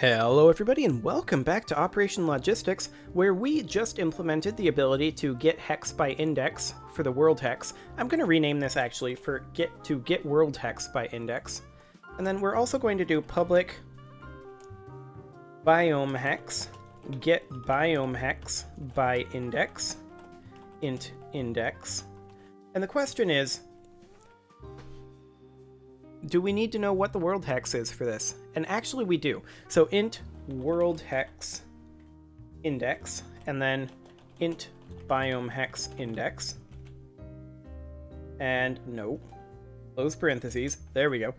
Hello everybody and welcome back to Operation Logistics, where we just implemented the ability to get hex by index for the world hex. I'm going to rename this actually for get world hex by index. And then we're also going to do public biome hex, get biome hex by index, int index. And the question is, do we need to know what the world hex is for this? And actually we do. So int world hex index, and then int biome hex index. And no, close parentheses, there we go.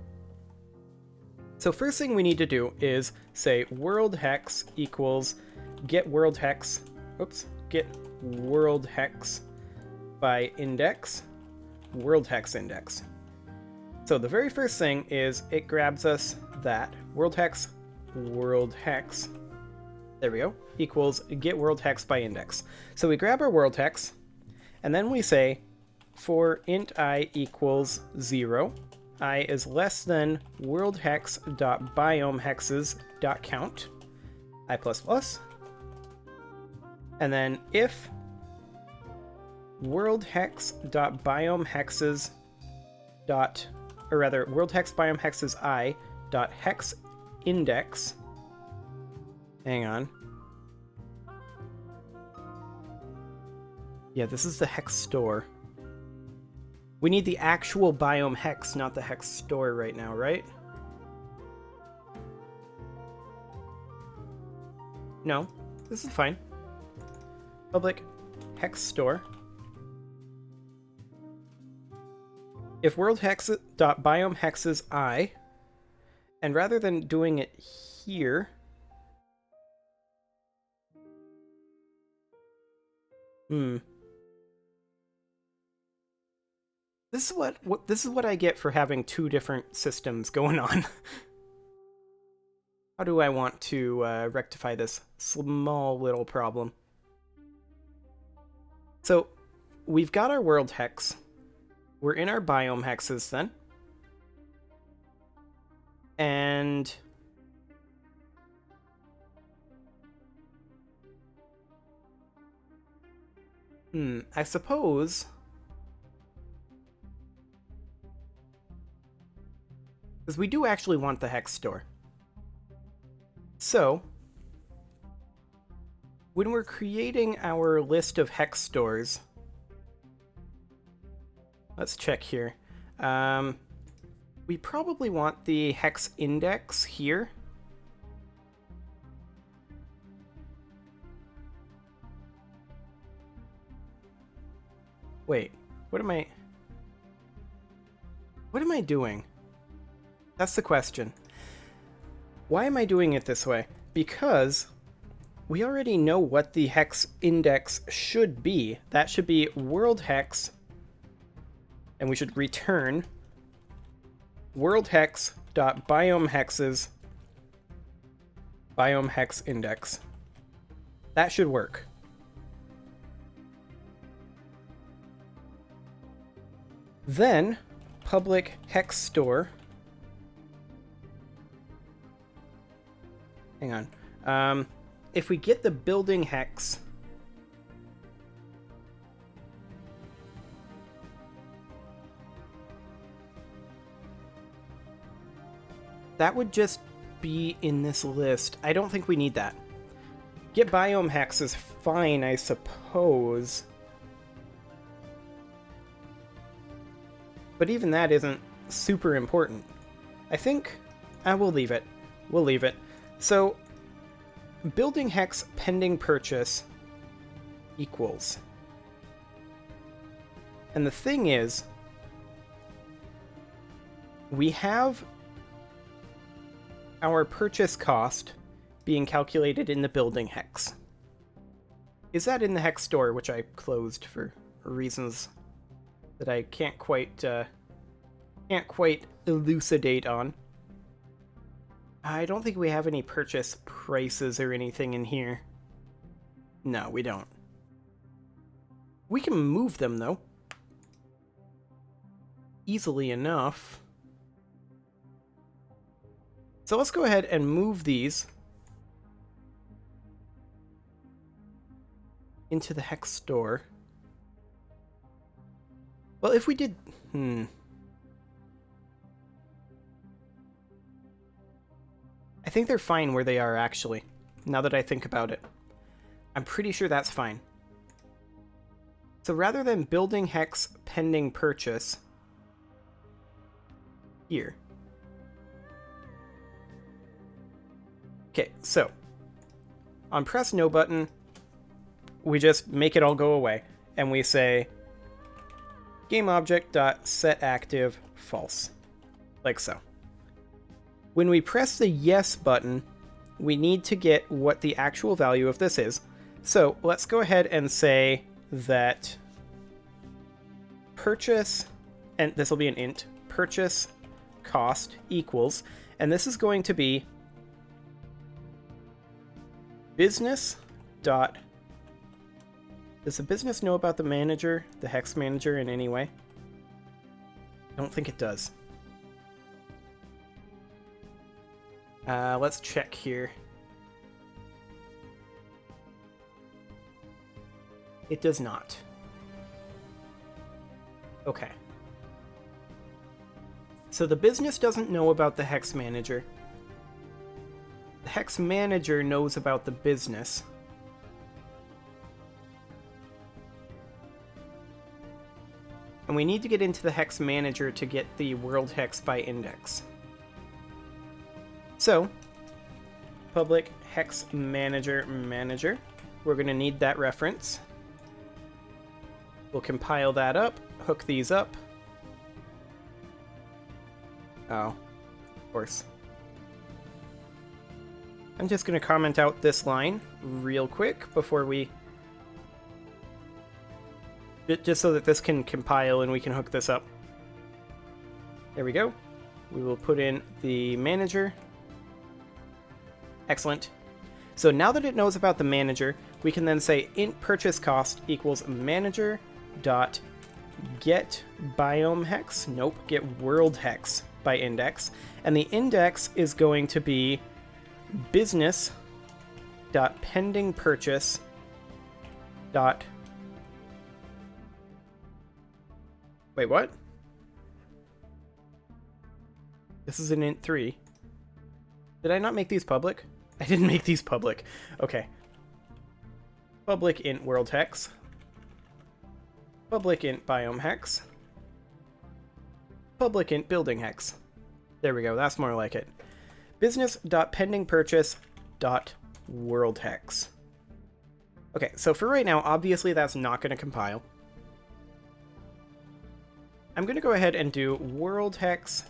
So first thing we need to do is say world hex equals get world hex, get world hex by index, world hex index. So the very first thing is it grabs us that world hex, there we go, equals get world hex by index. So we grab our world hex, and then we say for int I equals 0, I is less than world hex dot biome hexes dot count, I plus plus, and then if world hex dot biome hexes dot, or rather world hex biome hexes I dot hex index, hang on, yeah, this is the hex store. We need the actual biome hex, not the hex store right now, right? No, this is fine. Public hex store. If world hex dot biome hexes I, and rather than doing it here, this is what I get for having two different systems going on. How do I want to rectify this small little problem? So we've got our world hex. We're in our biome hexes then. And I suppose because we do actually want the hex store. So when we're creating our list of hex stores, let's check here. We probably want the hex index here. Wait, what am I doing? That's the question. Why am I doing it this way? Because we already know what the hex index should be. That should be world hex, and we should return world hex dot biome hexes biome hex index. That should work. Then public hex store. Hang on. If we get the building hex, that would just be in this list. I don't think we need that. Get biome hex is fine, I suppose. But even that isn't super important. I think we'll leave it. We'll leave it. So building hex pending purchase equals. And the thing is, we have our purchase cost being calculated in the building hex. Is that in the hex store, which I closed for reasons that I can't quite elucidate on? I don't think we have any purchase prices or anything in here. No, we don't. We can move them though. Easily enough. So let's go ahead and move these into the hex store. Well, if we did... I think they're fine where they are, actually, now that I think about it. I'm pretty sure that's fine. So rather than building hex pending purchase... Here. Okay, so... on press no button, we just make it all go away. And we say... GameObject.setActive false. Like so. When we press the yes button, we need to get what the actual value of this is. So let's go ahead and say that purchase, and this will be an int, purchase cost equals, and this is going to be business dot... Does the business know about the manager, the hex manager, in any way? I don't think it does. Let's check here. It does not. Okay. So the business doesn't know about the hex manager. The hex manager knows about the business. And we need to get into the hex manager to get the world hex by index. So, public hex manager manager. We're going to need that reference. We'll compile that up, hook these up. Oh, of course. I'm just going to comment out this line real quick before we... just so that this can compile and we can hook this up. There we go. We will put in the manager. Excellent. So now that it knows about the manager, we can then say int purchase cost equals manager dot get biome hex. Nope, get world hex by index. And the index is going to be business dot pending purchase dot... Wait, what? This is an int 3. Did I not make these public? I didn't make these public. Okay. Public int world hex. Public int biome hex. Public int building hex. There we go, that's more like it. Business.pendingpurchase.world hex. Okay, so for right now, obviously that's not going to compile. I'm going to go ahead and do world hex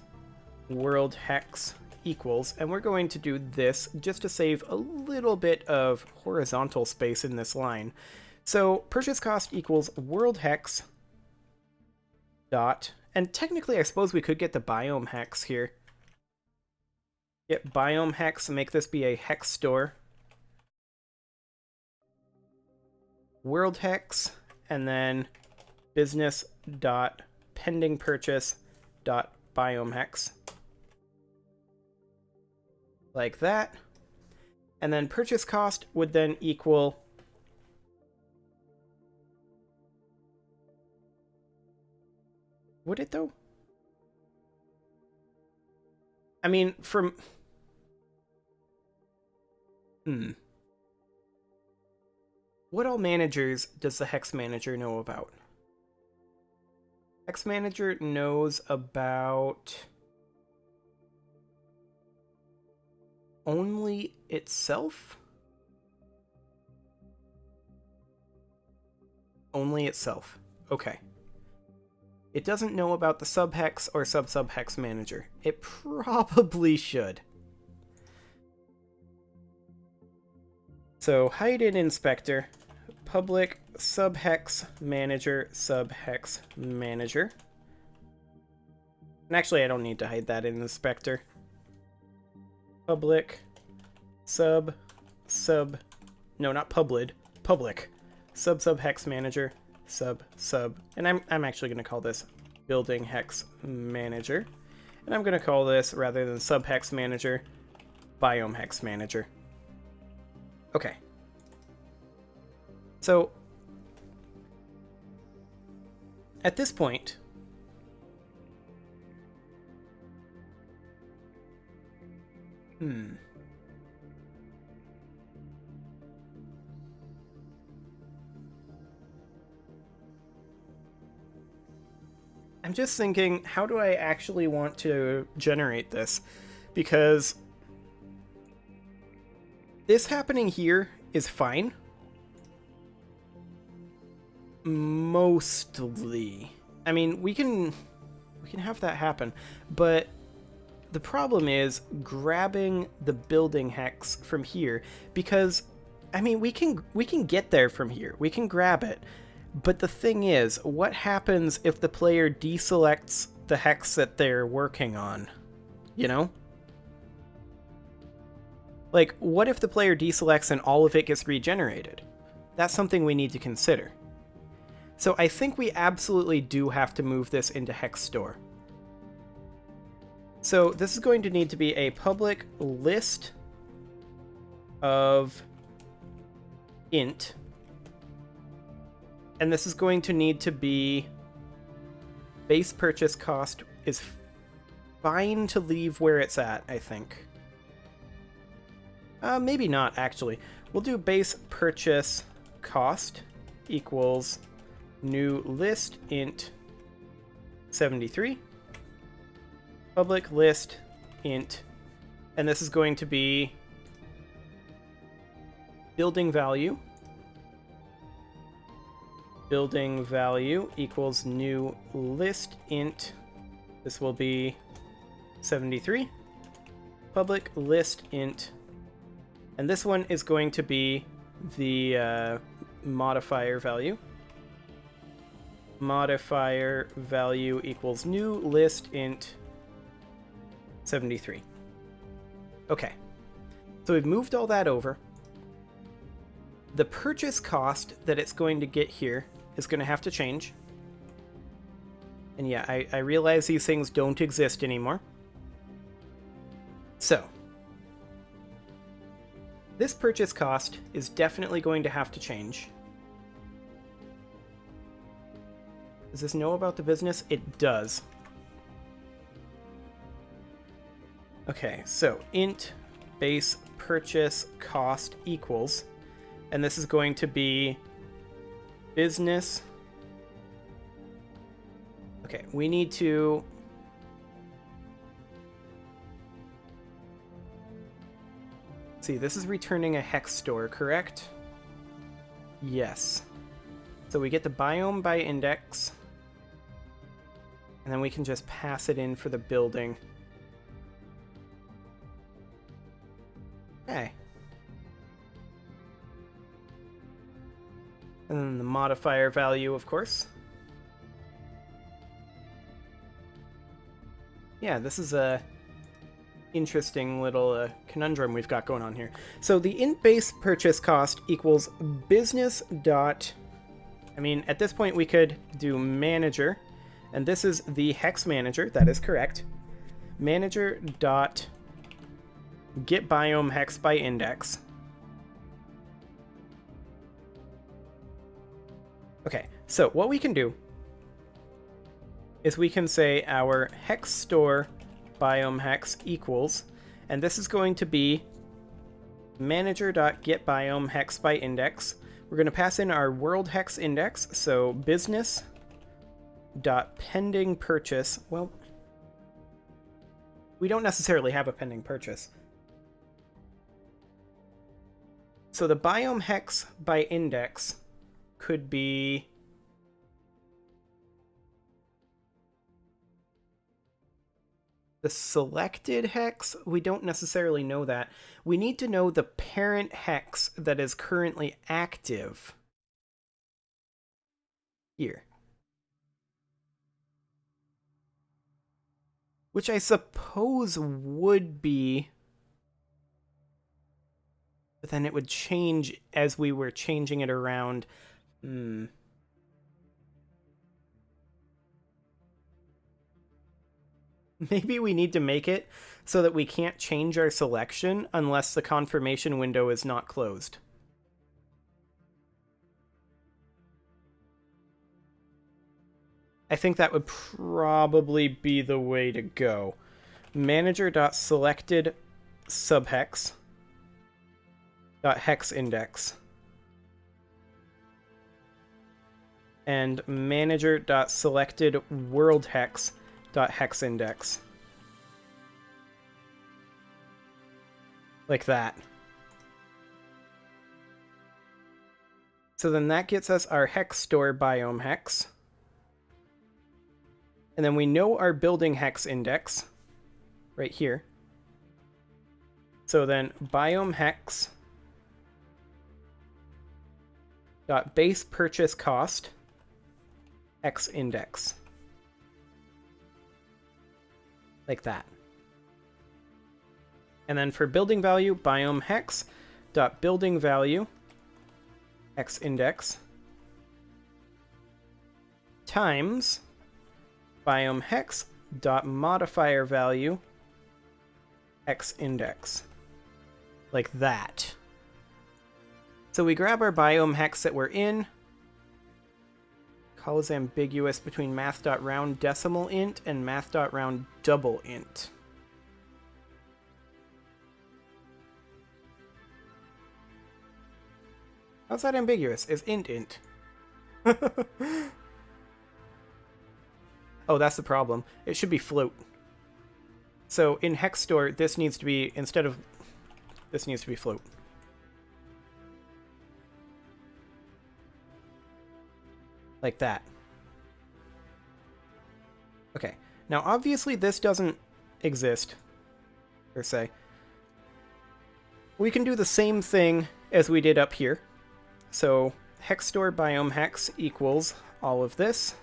equals, and we're going to do this just to save a little bit of horizontal space in this line. So purchase cost equals world hex dot, and technically I suppose we could get the biome hex here. Get biome hex, make this be a hex store. World hex, and then business dot pending purchase dot biome hex. Like that. And then purchase cost would then equal would it though? I mean, from what all managers does the hex manager know about? Hex manager knows about only itself? Only itself. Okay. It doesn't know about the subhex or sub-subhex manager. It probably should. So hide in inspector, public subhex manager, subhex manager. And actually I don't need to hide that in inspector. Public no, not public sub-subhex manager, sub, and I'm actually going to call this building hex manager, and I'm going to call this, rather than subhex manager, biome hex manager. Okay. So at this point, I'm just thinking, how do I actually want to generate this? Because this happening here is fine. Mostly. I mean, we can have that happen, but the problem is grabbing the building hex from here, because I mean, we can get there from here. We can grab it. But the thing is, what happens if the player deselects the hex that they're working on? You know? Like, what if the player deselects and all of it gets regenerated? That's something we need to consider. So I think we absolutely do have to move this into hex store. So this is going to need to be a public list of int. And this is going to need to be base purchase cost is fine to leave where it's at, I think. Maybe not, actually. We'll do base purchase cost equals new list int 73. Public list int. And this is going to be building value. Building value equals new list int. This will be 73. Public list int. And this one is going to be the modifier value. Modifier value equals new list int 73. Okay. So we've moved all that over. The purchase cost that it's going to get here is going to have to change. And yeah, I realize these things don't exist anymore. So, this purchase cost is definitely going to have to change. Does this know about the business? It does. Okay, so int base purchase cost equals, and this is going to be business. Okay, we need to see, this is returning a hex store, correct? Yes. So we get the biome by index, and then we can just pass it in for the building. Okay. And then the modifier value, of course. Yeah, this is a interesting little conundrum we've got going on here. So the int base purchase cost equals business dot... I mean, at this point we could do manager, and this is the hex manager, that is correct. Manager dot get biome hex by index. Okay, so what we can do is we can say our hex store biome hex equals, and this is going to be manager.get biome hex by index. We're going to pass in our world hex index, so business dot pending purchase. Well, we don't necessarily have a pending purchase. So the biome hex by index could be the selected hex. We don't necessarily know that. We need to know the parent hex that is currently active here. Which I suppose would be... But then it would change as we were changing it around. Maybe we need to make it so that we can't change our selection unless the confirmation window is not closed. I think that would probably be the way to go. Manager.selected subhex .hex index and manager.selected world hex .hex index. Like that. So then that gets us our hex store biome hex. And then we know our building hex index right here. So then biome hex dot base purchase cost hex index. Like that. And then for building value, biome hex dot building value hex index times biome hex dot modifier value hex index. Like that. So we grab our biome hex that we're in. Call is ambiguous between math.round decimal int and math.round double int. How's that ambiguous? Is int? Oh, that's the problem. It should be float. So in hex store, this needs to be, instead of, this needs to be float. Like that. Okay. Now, obviously, this doesn't exist, per se. We can do the same thing as we did up here. So hex store biome hex equals all of this.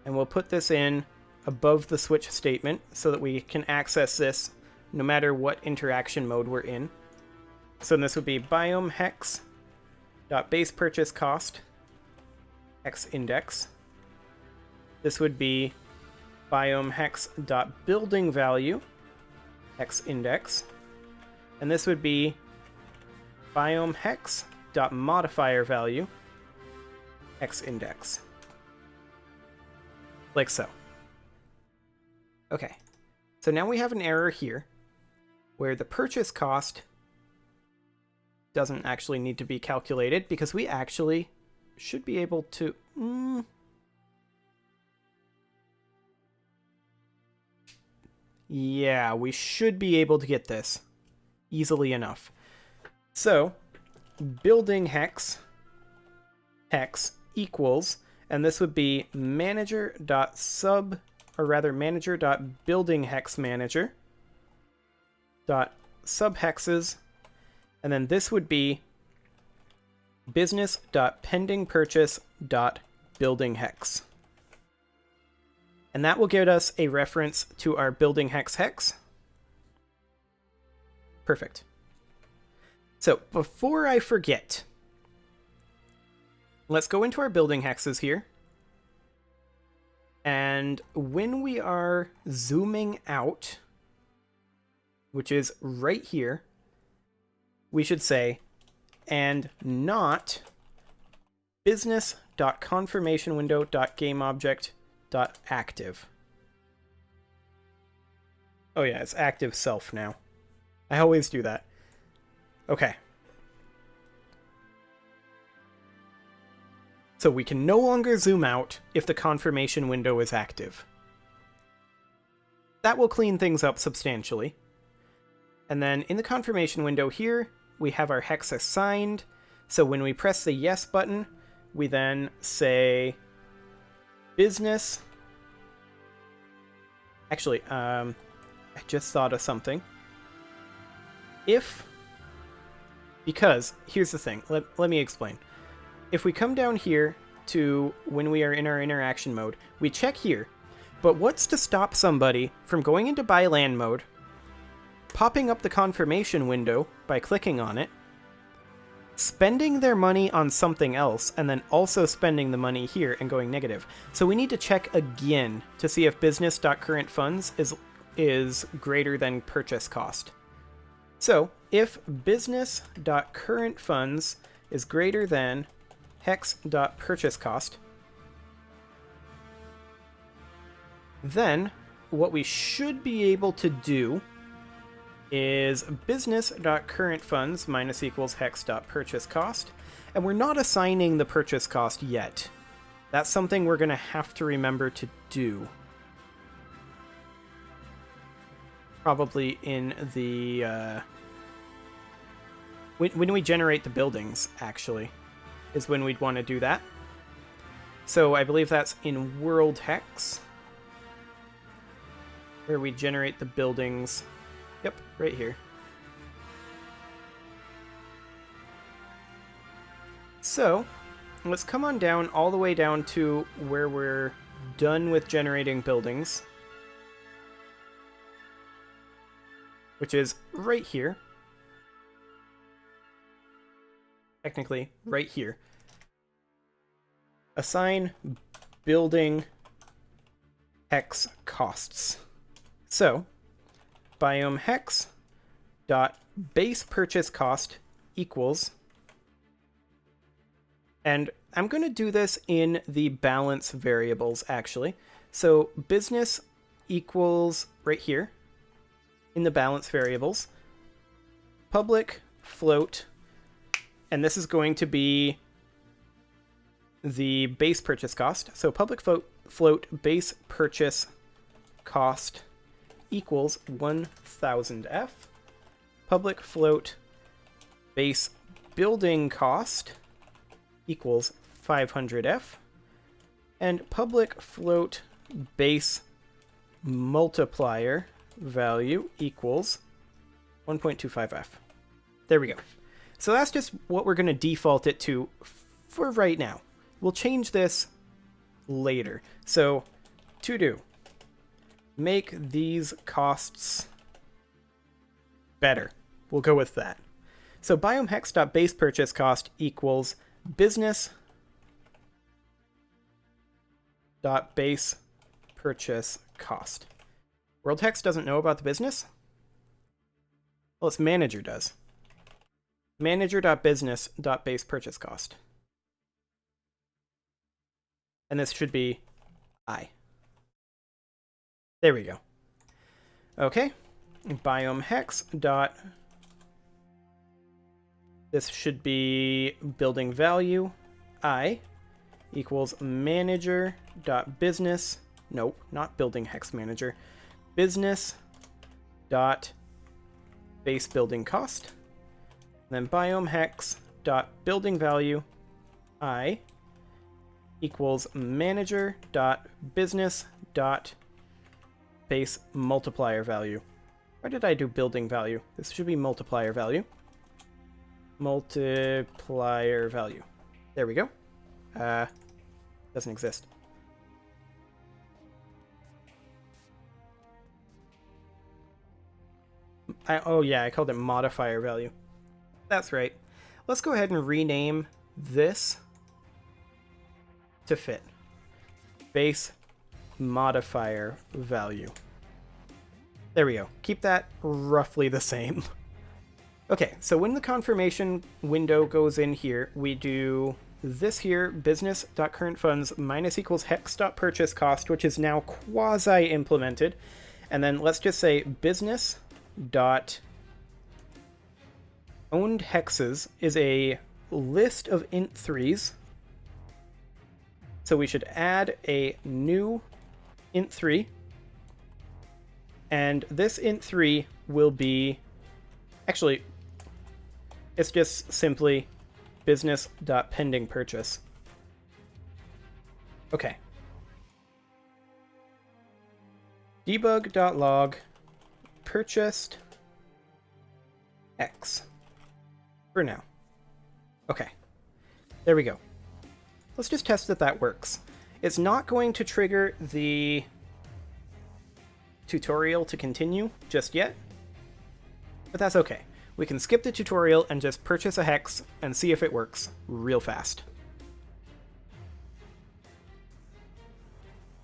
And we'll put this in above the switch statement so that we can access this no matter what interaction mode we're in. So this would be biome hex dot base purchase cost hex index. This would be biome hex dot building value hex index. And this would be biome hex dot modifier value hex index. Like so. Okay. So now we have an error here where the purchase cost doesn't actually need to be calculated because we actually should be able to... Yeah, we should be able to get this easily enough. So, building hex equals, and this would be manager.building hex manager dot subhexes, and then this would be business.pending purchase dot building hex. And that will give us a reference to our building hex. Perfect. So before I forget, let's go into our building hexes here. And when we are zooming out, which is right here, we should say, and not business.confirmationWindow.GameObject.active. Oh yeah, it's active self now. I always do that. Okay. So we can no longer zoom out if the confirmation window is active. That will clean things up substantially. And then in the confirmation window here, we have our hex assigned. So when we press the yes button, we then say business. Actually, I just thought of something. Because here's the thing, let me explain. If we come down here to when we are in our interaction mode, we check here, but what's to stop somebody from going into buy land mode, popping up the confirmation window by clicking on it, spending their money on something else, and then also spending the money here and going negative. So we need to check again to see if business.currentfunds is greater than purchase cost. So if business.currentfunds is greater than hex.purchase cost, Then, what we should be able to do is business.currentfunds minus equals hex.purchasecost. And we're not assigning the purchase cost yet. That's something we're going to have to remember to do. Probably in the... when we generate the buildings, actually, is when we'd want to do that. So I believe that's in World Hex, where we generate the buildings. Yep, right here. So, let's come on down all the way down to where we're done with generating buildings, which is right here. Technically, right here. Assign building hex costs. So, biome hex dot base purchase cost equals, and I'm going to do this in the balance variables actually. So business equals right here in the balance variables, public float, and this is going to be the base purchase cost. So public float base purchase cost equals 1000F. Public float base building cost equals 500F. And public float base multiplier value equals 1.25F. There we go. So that's just what we're going to default it to for right now. We'll change this later. So, to do, make these costs better. We'll go with that. So biome hex.base purchase cost equals business dot base purchase cost. World Hex doesn't know about the business? Well, its manager does. Manager.business.base purchase cost. And this should be I. There we go. Okay. Biome hex dot. This should be building value I equals manager dot business. Nope, not building hex manager. Business dot base building cost. And then biome hex dot building value I equals manager dot business dot base multiplier value. Why did I do building value? This should be multiplier value. Multiplier value. There we go. Doesn't exist. Oh yeah, I called it modifier value. That's right. Let's go ahead and rename this to fit. Base modifier value. There we go. Keep that roughly the same. Okay, so when the confirmation window goes in here, we do this here, business.currentfunds minus equals hex.purchase cost, which is now quasi-implemented. And then let's just say business dot owned hexes is a list of int3s. So we should add a new int3. And this int3 will be, actually, it's just simply business.pending purchase. Okay. Debug.log purchased X for now. Okay. There we go. Let's just test that that works. It's not going to trigger the tutorial to continue just yet, but that's okay. We can skip the tutorial and just purchase a hex and see if it works real fast.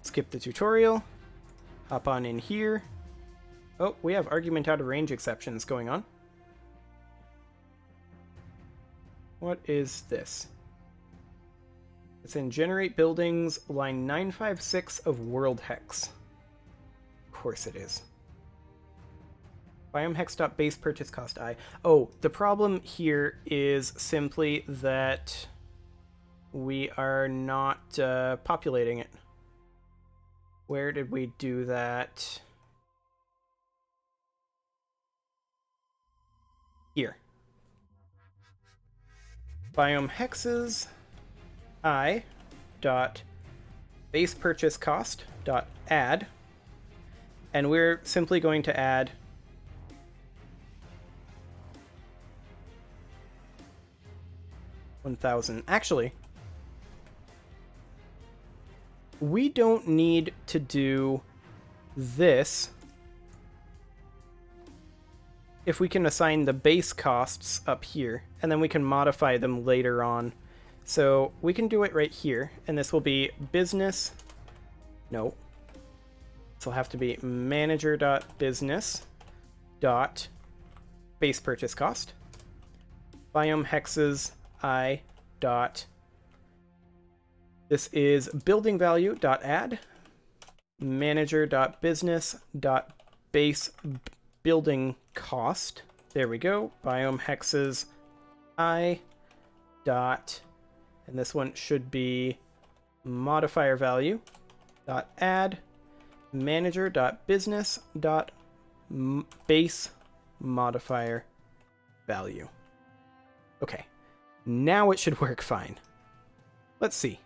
Skip the tutorial, hop on in here. Oh, we have argument out of range exceptions going on. What is this? It's in generate buildings, line 956 of world hex. course it is. Biome.hex.base purchase cost I. Oh, the problem here is simply that we are not populating it. Where did we do that? Here. Biome hexes I dot base purchase cost dot add, and we're simply going to add $1,000. Actually, we don't need to do this if we can assign the base costs up here, and then we can modify them later on. So we can do it right here, and this will be business. No. This will have to be manager.business.base purchase cost. Biome hexes I dot. This is building value dot add. Manager.business.base building cost. There we go. Biome hexes I dot, and this one should be modifier value dot add manager dot business dot base modifier value. Okay, now it should work fine. Let's see.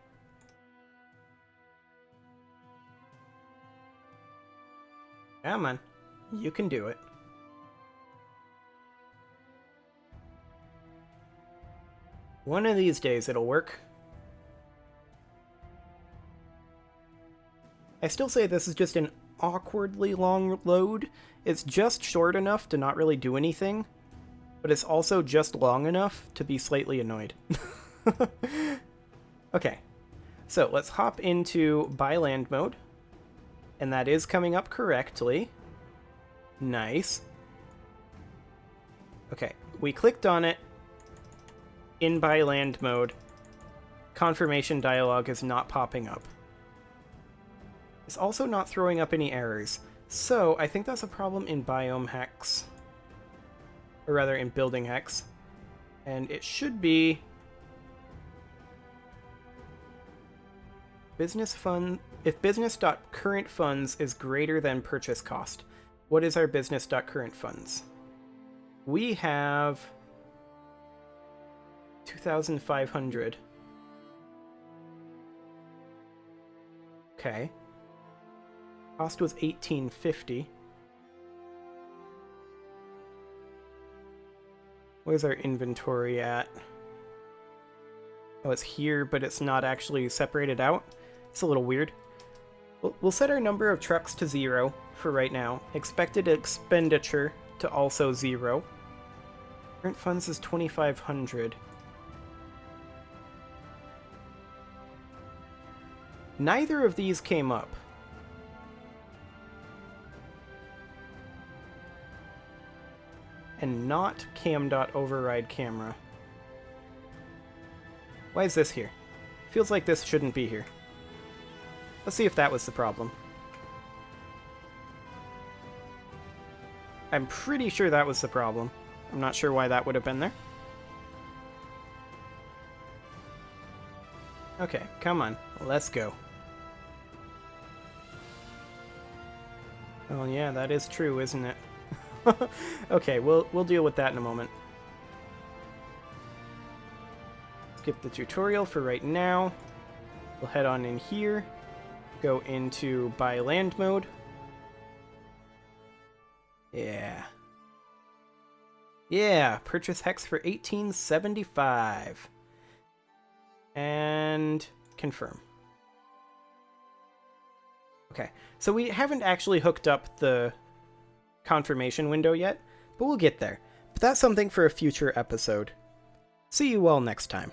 Come on, you can do it. One of these days it'll work. I still say this is just an awkwardly long load. It's just short enough to not really do anything, but it's also just long enough to be slightly annoyed. Okay, so let's hop into buy land mode, and that is coming up correctly. Nice. Okay, we clicked on it in buy land mode. Confirmation dialog is not popping up. It's also not throwing up any errors. So I think that's a problem in biome hex. Or rather in building hex. And it should be business fund. If business.current funds is greater than purchase cost, what is our business.current funds? We have 2,500. Okay. Cost was 1,850. Where's our inventory at? Oh, it's here, but it's not actually separated out. It's a little weird. We'll set our number of trucks to 0 for right now. Expected expenditure to also 0. Current funds is 2,500. Neither of these came up. And not cam.override camera. Why is this here? Feels like this shouldn't be here. Let's see if that was the problem. I'm pretty sure that was the problem. I'm not sure why that would have been there. Okay, come on. Let's go. Oh yeah, that is true, isn't it? Okay, we'll deal with that in a moment. Skip the tutorial for right now. We'll head on in here. Go into buy land mode. Yeah. Yeah, purchase hex for 1875. And confirm. Okay, so we haven't actually hooked up the confirmation window yet, but we'll get there. But that's something for a future episode. See you all next time.